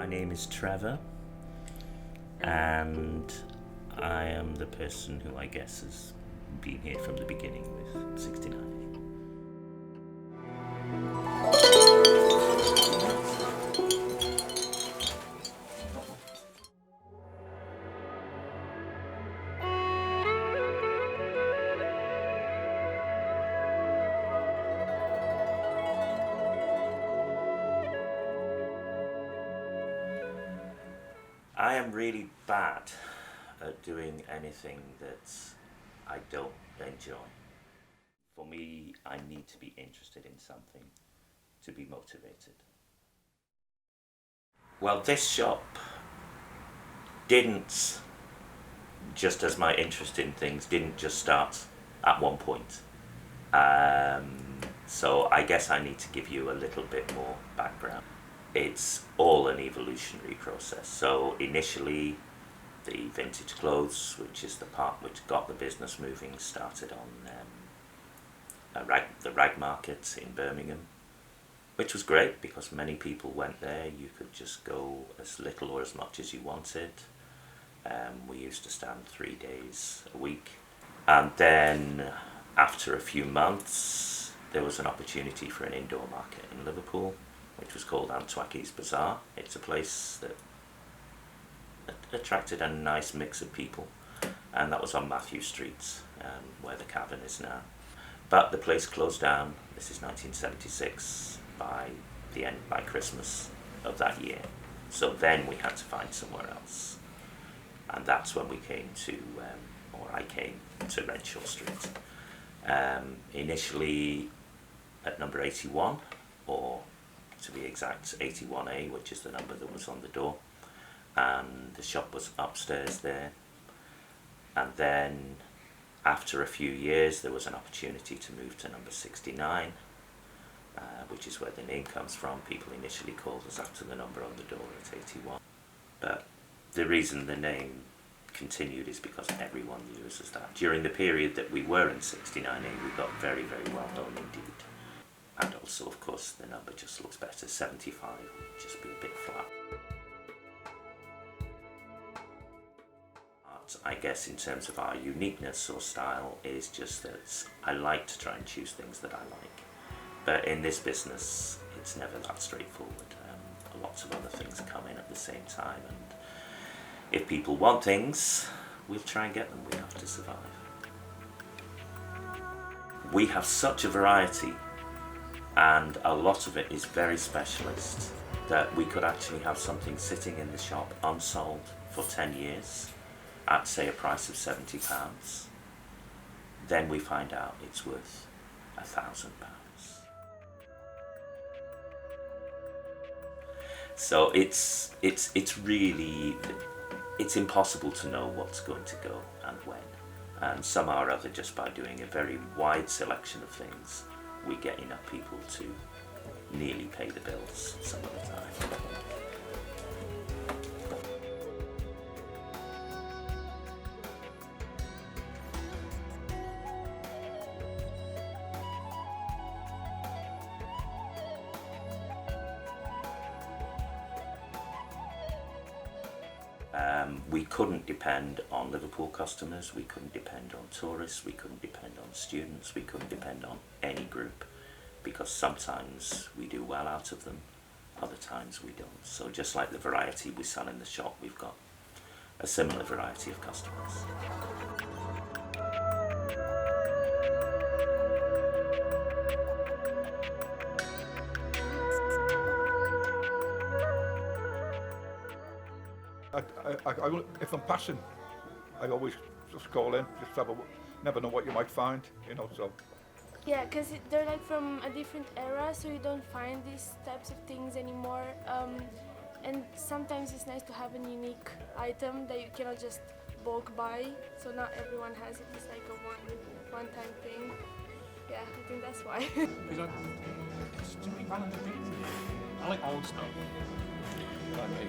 My name is Trevor, and I am the person who I guess has been here from the beginning with 69. I am really bad at doing anything that I don't enjoy. For me, I need to be interested in something to be motivated. Well, this shop didn't, just as my interest in things, didn't just start at one point. So I guess I need to give you a little bit more background. It's all an evolutionary process. So initially, the vintage clothes, which is the part which got the business moving, started on the rag market in Birmingham, which was great because many people went there. You could just go as little or as much as you wanted. We used to stand 3 days a week. And then after a few months, there was an opportunity for an indoor market in Liverpool, which was called Antwaki's Bazaar. It's a place that attracted a nice mix of people, and that was on Matthew Street, where the Cavern is now. But the place closed down. This is 1976 by Christmas of that year. So then we had to find somewhere else, and that's when we came to, or I came to Renshaw Street. Initially at number 81, or to be exact, 81A, which is the number that was on the door, and the shop was upstairs there. And then after a few years there was an opportunity to move to number 69, which is where the name comes from. People initially called us after the number on the door at 81, but the reason the name continued is because everyone knew us as that. During the period that we were in 69A, we got very, very well known indeed. And also, of course, the number just looks better. 75 would just be a bit flat. I guess in terms of our uniqueness or style is just that I like to try and choose things that I like. But in this business, it's never that straightforward. Lots of other things come in at the same time, and if people want things, we'll try and get them. We have to survive. We have such a variety, and a lot of it is very specialist, that we could actually have something sitting in the shop unsold for 10 years at, say, a price of £70. Then we find out it's worth £1,000. So it's really, it's impossible to know what's going to go and when. And somehow or other, just by doing a very wide selection of things, we get enough people to nearly pay the bills some of the time. We couldn't depend on Liverpool customers, we couldn't depend on tourists, we couldn't depend on students, we couldn't depend on any group, because sometimes we do well out of them, other times we don't. So just like the variety we sell in the shop, we've got a similar variety of customers. If I'm passing, I always just call in, just never know what you might find, so. Yeah, because they're like from a different era, so you don't find these types of things anymore. And sometimes it's nice to have an unique item that you cannot just bulk buy, so not everyone has it. It's like a one-time thing. Yeah, I think that's why. I like old stuff. Like me.